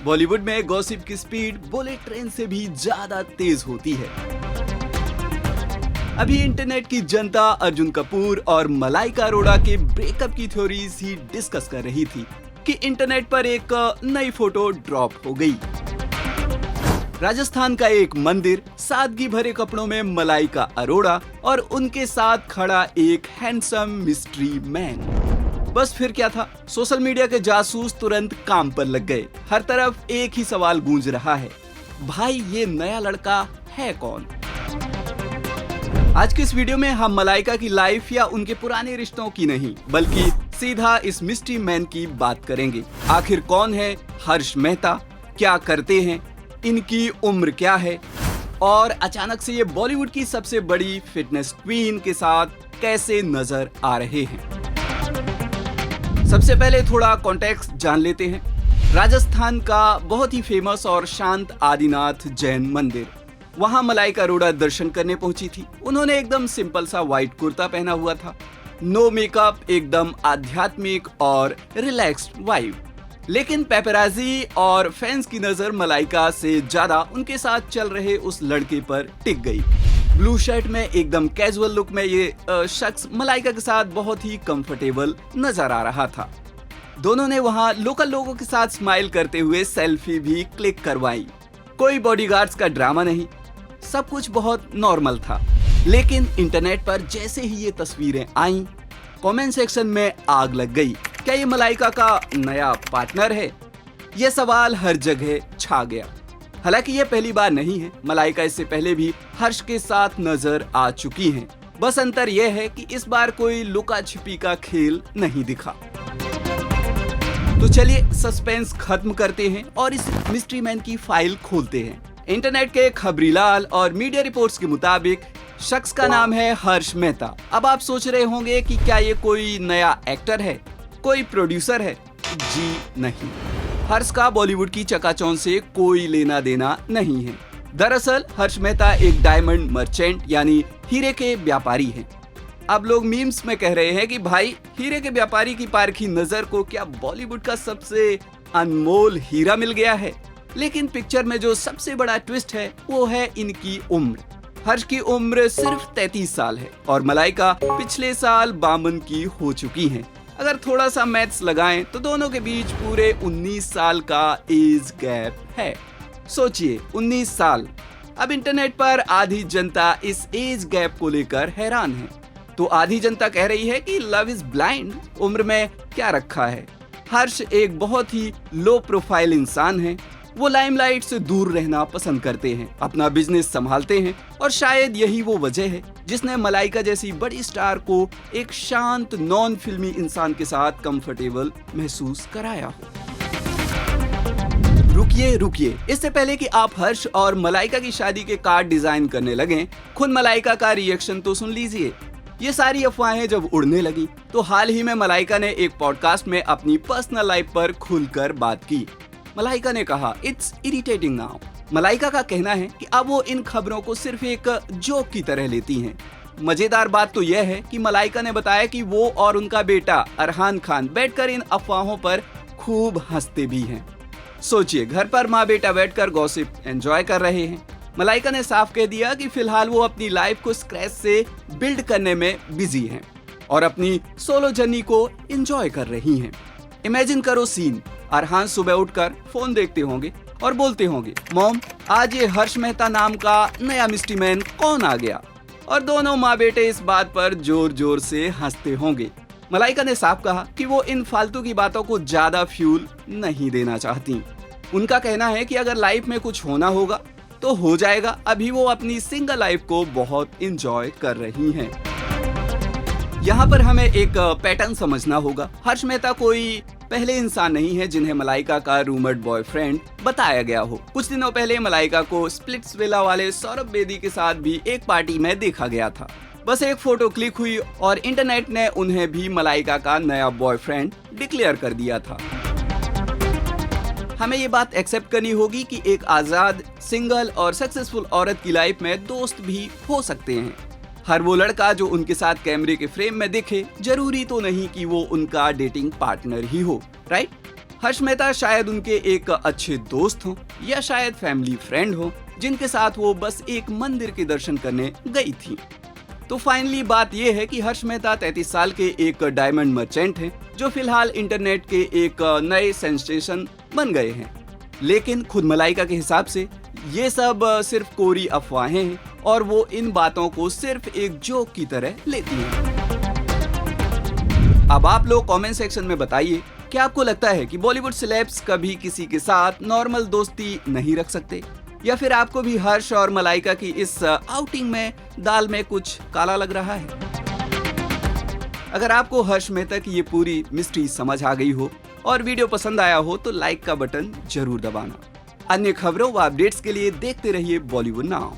बॉलीवुड में गॉसिप की speed bullet train से भी ज्यादा तेज होती है। अभी इंटरनेट की जनता अर्जुन कपूर और मलाइका अरोड़ा के ब्रेकअप की थ्योरीज ही डिस्कस कर रही थी कि इंटरनेट पर एक नई फोटो ड्रॉप हो गई। राजस्थान का एक मंदिर, सादगी भरे कपड़ों में मलाइका अरोड़ा और उनके साथ खड़ा एक हैंडसम मिस्ट्री मैन। बस फिर क्या था, सोशल मीडिया के जासूस तुरंत काम पर लग गए। हर तरफ एक ही सवाल गूंज रहा है, भाई ये नया लड़का है कौन? आज के इस वीडियो में हम मलाइका की लाइफ या उनके पुराने रिश्तों की नहीं, बल्कि सीधा इस मिस्ट्री मैन की बात करेंगे। आखिर कौन है हर्ष मेहता, क्या करते हैं, इनकी उम्र क्या है और अचानक से ये बॉलीवुड की सबसे बड़ी फिटनेस क्वीन के साथ कैसे नजर आ रहे हैं। सबसे पहले थोड़ा कॉन्टेक्स्ट जान लेते हैं। राजस्थान का बहुत ही फेमस और शांत आदिनाथ जैन मंदिर, वहां मलाइका अरोड़ा दर्शन करने पहुंची थी। उन्होंने एकदम सिंपल सा व्हाइट कुर्ता पहना हुआ था, नो मेकअप, एकदम आध्यात्मिक और रिलैक्स्ड वाइब। लेकिन पेपराजी और फैंस की नजर मलाइका से ज्यादा उनके साथ चल रहे उस लड़के पर टिक गई। ब्लू शर्ट में एकदम कैजुअल लुक में ये शख्स मलाइका के साथ बहुत ही कंफर्टेबल नजर आ रहा था। दोनों ने वहां लोकल लोगों के साथ स्माइल करते हुए सेल्फी भी क्लिक करवाई। कोई बॉडीगार्ड्स का ड्रामा नहीं, सब कुछ बहुत नॉर्मल था। लेकिन इंटरनेट पर जैसे ही ये तस्वीरें आईं, कमेंट सेक्शन में आग लग गई। क्या ये मलाइका का नया पार्टनर है? ये सवाल हर जगह छा गया। हालांकि ये पहली बार नहीं है, मलाइका इससे पहले भी हर्ष के साथ नजर आ चुकी हैं। बस अंतर यह है कि इस बार कोई लुका छिपी का खेल नहीं दिखा। तो चलिए सस्पेंस खत्म करते हैं और इस मिस्ट्री मैन की फाइल खोलते हैं। इंटरनेट के खबरीलाल और मीडिया रिपोर्ट्स के मुताबिक शख्स का नाम है हर्ष मेहता। अब आप सोच रहे होंगे कि क्या ये कोई नया एक्टर है, कोई प्रोड्यूसर है? जी नहीं, हर्ष का बॉलीवुड की चकाचौंध से कोई लेना देना नहीं है। दरअसल हर्ष मेहता एक डायमंड मर्चेंट यानी हीरे के व्यापारी हैं। अब लोग मीम्स में कह रहे हैं कि भाई हीरे के व्यापारी की पारखी नजर को क्या बॉलीवुड का सबसे अनमोल हीरा मिल गया है? लेकिन पिक्चर में जो सबसे बड़ा ट्विस्ट है वो है इनकी उम्र। हर्ष की उम्र सिर्फ 33 साल है और मलाइका पिछले साल 52 की हो चुकी हैं। अगर थोड़ा सा मैथ्स लगाएं तो दोनों के बीच पूरे 19 साल का एज गैप है। सोचिए 19 साल। अब इंटरनेट पर आधी जनता इस एज गैप को लेकर हैरान है। तो आधी जनता कह रही है कि लव इज ब्लाइंड, उम्र में क्या रखा है। हर्ष एक बहुत ही लो प्रोफाइल इंसान है। वो लाइमलाइट से दूर रहना पसंद करते हैं, अपना बिजनेस संभालते हैं और शायद यही वो वजह है जिसने मलाइका जैसी बड़ी स्टार को एक शांत नॉन फिल्मी इंसान के साथ कंफर्टेबल महसूस कराया हो। रुकिए, इससे पहले कि आप हर्ष और मलाइका की शादी के कार्ड डिजाइन करने लगें, खुद मलाइका का रिएक्शन तो सुन लीजिए। ये सारी अफवाहें जब उड़ने लगी तो हाल ही में मलाइका ने एक पॉडकास्ट में अपनी पर्सनल लाइफ पर खुलकर बात की। मलाइका ने कहा, इट्स इरिटेटिंग नाउ। मलाइका का कहना है कि अब वो इन खबरों को सिर्फ एक जोक की तरह लेती हैं। मजेदार बात तो यह है कि मलाइका ने बताया कि वो और उनका बेटा अरहान खान बैठकर इन अफवाहों पर खूब हंसते भी हैं। सोचिए, घर पर माँ बेटा बैठकर गॉसिप एंजॉय कर रहे हैं। मलाइका ने साफ कह दिया कि फिलहाल वो अपनी लाइफ को स्क्रैच से बिल्ड करने में बिजी हैं और अपनी सोलो जर्नी को एंजॉय कर रही हैं। इमेजिन करो सीन, अरहान सुबह उठकर फोन देखते होंगे और बोलते होंगे, मॉम आज ये हर्ष मेहता नाम का नया मिस्ट्री मैन कौन आ गया? और दोनों माँ बेटे इस बात पर जोर जोर से हंसते होंगे। मलाइका ने साफ कहा कि वो इन फालतू की बातों को ज्यादा फ्यूल नहीं देना चाहती। उनका कहना है कि अगर लाइफ में कुछ होना होगा तो हो जाएगा। अभी वो अपनी सिंगल लाइफ को बहुत एंजॉय कर रही हैं। यहाँ पर हमें एक पैटर्न समझना होगा। हर्ष मेहता कोई पहले इंसान नहीं है जिन्हें मलाइका का रूमर्ड बॉयफ्रेंड बताया गया हो। कुछ दिनों पहले मलाइका को स्प्लिट्स विला वाले सौरभ बेदी के साथ भी एक पार्टी में देखा गया था। बस एक फोटो क्लिक हुई और इंटरनेट ने उन्हें भी मलाइका का नया बॉयफ्रेंड डिक्लेयर कर दिया था। हमें ये बात एक्सेप्ट करनी होगी कि एक आजाद, सिंगल और सक्सेसफुल औरत की लाइफ में दोस्त भी हो सकते हैं। हर वो लड़का जो उनके साथ कैमरे के फ्रेम में दिखे, जरूरी तो नहीं कि वो उनका डेटिंग पार्टनर ही हो, राइट? हर्ष मेहता शायद उनके एक अच्छे दोस्त हो या शायद फैमिली फ्रेंड हो जिनके साथ वो बस एक मंदिर के दर्शन करने गई थी। तो फाइनली बात यह है कि हर्ष मेहता 33 साल के एक डायमंड मर्चेंट हैं जो फिलहाल इंटरनेट के एक नए सेंसेशन बन गए हैं। लेकिन खुद मलाइका के हिसाब से ये सब सिर्फ कोरी अफवाहें हैं और वो इन बातों को सिर्फ एक जोक की तरह लेती हैं। अब आप लोग कमेंट सेक्शन में बताइए, क्या आपको लगता है कि बॉलीवुड सेलेब्स कभी किसी के साथ नॉर्मल दोस्ती नहीं रख सकते, या फिर आपको भी हर्ष और मलाइका की इस आउटिंग में दाल में कुछ काला लग रहा है? अगर आपको हर्ष मेहता की ये पूरी मिस्ट्री समझ आ गई हो और वीडियो पसंद आया हो तो लाइक का बटन जरूर दबाना। अन्य खबरों व अपडेट्स के लिए देखते रहिए बॉलीवुड नाउ।